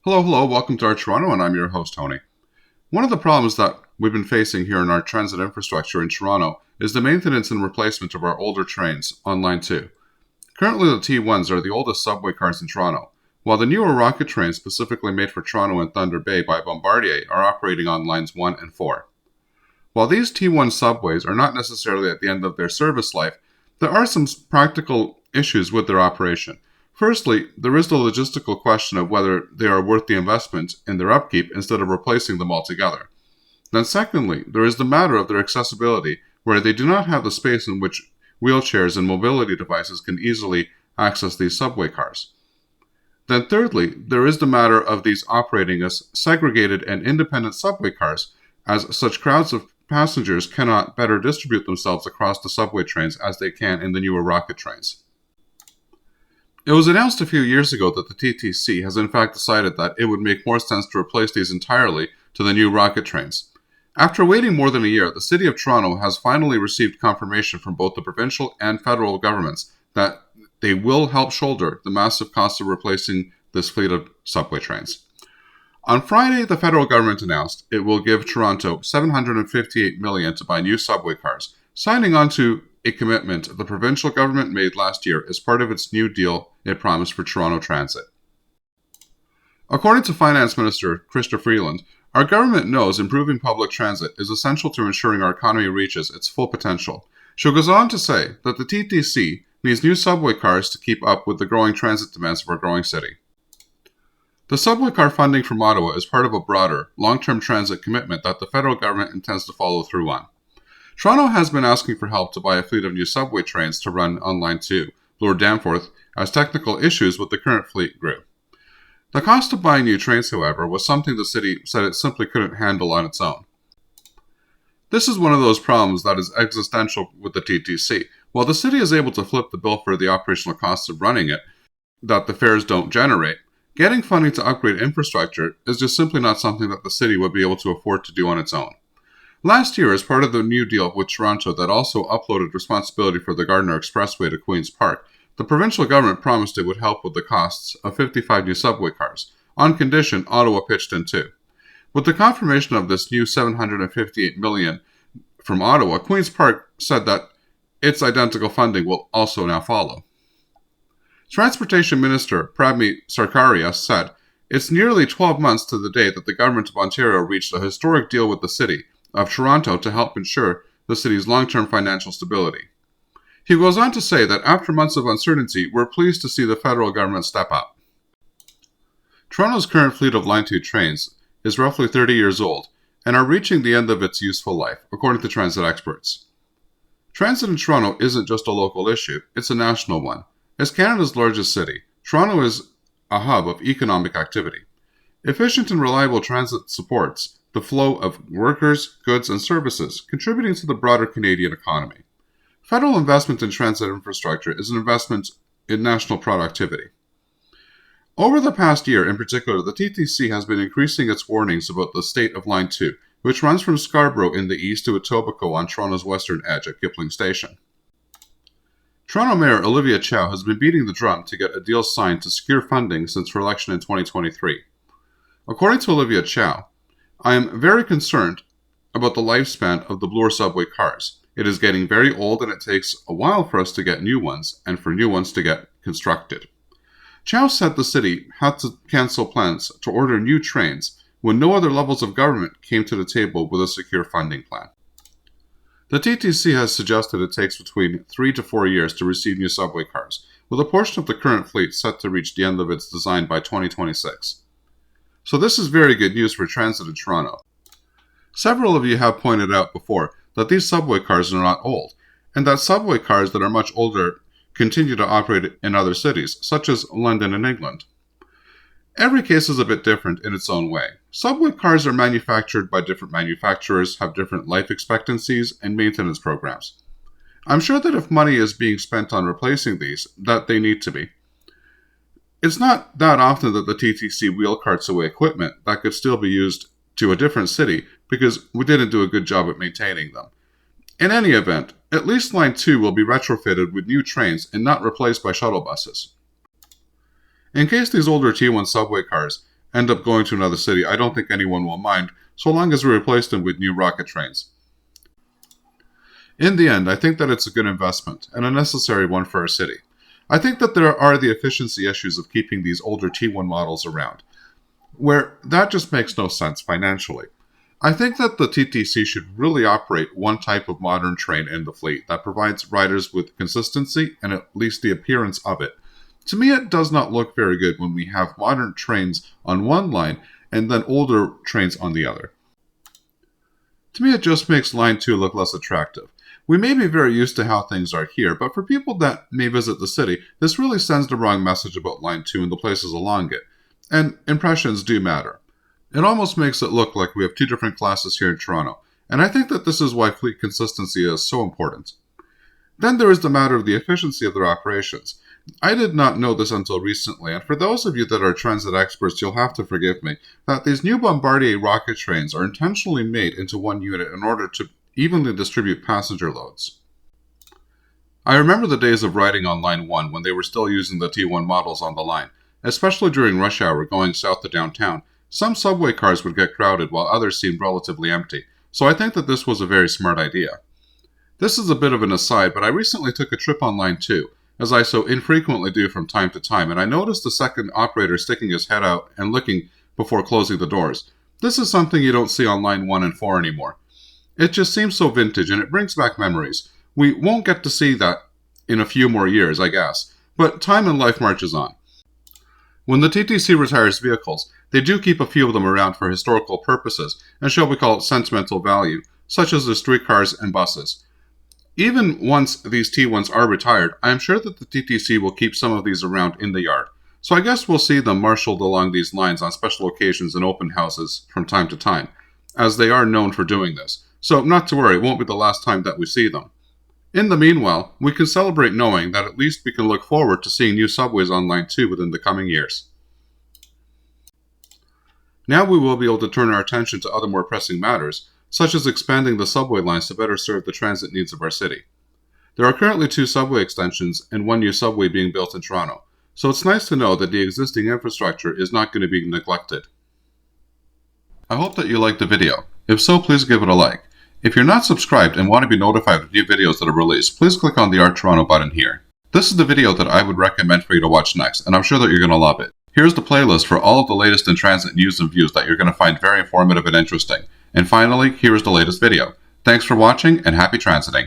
Hello, welcome to our Toronto, and I'm your host, Tony. One of the problems that we've been facing here in our transit infrastructure in Toronto is the maintenance and replacement of our older trains on Line 2. Currently, the T1s are the oldest subway cars in Toronto, while the newer rocket trains specifically made for Toronto and Thunder Bay by Bombardier are operating on Lines 1 and 4. While these T1 subways are not necessarily at the end of their service life, there are some practical issues with their operation. Firstly, there is the logistical question of whether they are worth the investment in their upkeep instead of replacing them altogether. Then secondly, there is the matter of their accessibility, where they do not have the space in which wheelchairs and mobility devices can easily access these subway cars. Then thirdly, there is the matter of these operating as segregated and independent subway cars, as such crowds of passengers cannot better distribute themselves across the subway trains as they can in the newer rocket trains. It was announced a few years ago that the TTC has in fact decided that it would make more sense to replace these entirely to the new rocket trains. After waiting more than a year, the City of Toronto has finally received confirmation from both the provincial and federal governments that they will help shoulder the massive cost of replacing this fleet of subway trains. On Friday, the federal government announced it will give Toronto $758 million to buy new subway cars, signing on to a commitment the provincial government made last year as part of its new deal it promised for Toronto Transit. According to Finance Minister Chrystia Freeland, our government knows improving public transit is essential to ensuring our economy reaches its full potential. She goes on to say that the TTC needs new subway cars to keep up with the growing transit demands of our growing city. The subway car funding from Ottawa is part of a broader, long-term transit commitment that the federal government intends to follow through on. Toronto has been asking for help to buy a fleet of new subway trains to run on Line 2, Bloor-Danforth, as technical issues with the current fleet grew. The cost of buying new trains, however, was something the city said it simply couldn't handle on its own. This is one of those problems that is existential with the TTC. While the city is able to flip the bill for the operational costs of running it that the fares don't generate, getting funding to upgrade infrastructure is just simply not something that the city would be able to afford to do on its own. Last year, as part of the new deal with Toronto that also uploaded responsibility for the Gardiner Expressway to Queen's Park, the provincial government promised it would help with the costs of 55 new subway cars, on condition Ottawa pitched in too. With the confirmation of this new $758 million from Ottawa, Queen's Park said that its identical funding will also now follow. Transportation Minister Prabmi Sarkaria said, "It's nearly 12 months to the day that the Government of Ontario reached a historic deal with the City of Toronto to help ensure the city's long-term financial stability." He goes on to say that after months of uncertainty, we're pleased to see the federal government step up. Toronto's current fleet of Line 2 trains is roughly 30 years old and are reaching the end of its useful life, according to transit experts. Transit in Toronto isn't just a local issue, it's a national one. As Canada's largest city, Toronto is a hub of economic activity. Efficient and reliable transit supports the flow of workers, goods, and services, contributing to the broader Canadian economy. Federal investment in transit infrastructure is an investment in national productivity. Over the past year, in particular, the TTC has been increasing its warnings about the state of Line 2, which runs from Scarborough in the east to Etobicoke on Toronto's western edge at Kipling Station. Toronto Mayor Olivia Chow has been beating the drum to get a deal signed to secure funding since her election in 2023. According to Olivia Chow, "I am very concerned about the lifespan of the Bloor subway cars. It is getting very old and it takes a while for us to get new ones and for new ones to get constructed." Chow said the city had to cancel plans to order new trains when no other levels of government came to the table with a secure funding plan. The TTC has suggested it takes between 3 to 4 years to receive new subway cars, with a portion of the current fleet set to reach the end of its design by 2026. So this is very good news for transit in Toronto. Several of you have pointed out before that these subway cars are not old, and that subway cars that are much older continue to operate in other cities, such as London and England. Every case is a bit different in its own way. Subway cars are manufactured by different manufacturers, have different life expectancies and maintenance programs. I'm sure that if money is being spent on replacing these, that they need to be. It's not that often that the TTC wheel carts away equipment that could still be used to a different city because we didn't do a good job at maintaining them. In any event, at least Line 2 will be retrofitted with new trains and not replaced by shuttle buses. In case these older T1 subway cars end up going to another city, I don't think anyone will mind, so long as we replace them with new rocket trains. In the end, I think that it's a good investment, and a necessary one for our city. I think that there are the efficiency issues of keeping these older T1 models around, where that just makes no sense financially. I think that the TTC should really operate one type of modern train in the fleet that provides riders with consistency and at least the appearance of it. To me, it does not look very good when we have modern trains on one line and then older trains on the other. To me, it just makes Line 2 look less attractive. We may be very used to how things are here, but for people that may visit the city, this really sends the wrong message about Line 2 and the places along it. And impressions do matter. It almost makes it look like we have two different classes here in Toronto, and I think that this is why fleet consistency is so important. Then there is the matter of the efficiency of their operations. I did not know this until recently, and for those of you that are transit experts, you'll have to forgive me, that these new Bombardier rocket trains are intentionally made into one unit in order to evenly distribute passenger loads. I remember the days of riding on Line 1 when they were still using the T1 models on the line, especially during rush hour going south to downtown. Some subway cars would get crowded while others seemed relatively empty, so I think that this was a very smart idea. This is a bit of an aside, but I recently took a trip on Line 2, as I so infrequently do from time to time, and I noticed the second operator sticking his head out and looking before closing the doors. This is something you don't see on Line 1 and 4 anymore. It just seems so vintage, and it brings back memories. We won't get to see that in a few more years, I guess, but time and life marches on. When the TTC retires vehicles, they do keep a few of them around for historical purposes, and shall we call it sentimental value, such as the streetcars and buses. Even once these T1s are retired, I am sure that the TTC will keep some of these around in the yard. So I guess we'll see them marshaled along these lines on special occasions and open houses from time to time, as they are known for doing this. So not to worry, it won't be the last time that we see them. In the meanwhile, we can celebrate knowing that at least we can look forward to seeing new subways on Line 2 within the coming years. Now we will be able to turn our attention to other more pressing matters, such as expanding the subway lines to better serve the transit needs of our city. There are currently 2 subway extensions and 1 new subway being built in Toronto, so it's nice to know that the existing infrastructure is not going to be neglected. I hope that you liked the video. If so, please give it a like. If you're not subscribed and want to be notified of new videos that are released, please click on the Art Toronto button here. This is the video that I would recommend for you to watch next, and I'm sure that you're going to love it. Here's the playlist for all of the latest in transit news and views that you're going to find very informative and interesting. And finally, here is the latest video. Thanks for watching and happy transiting.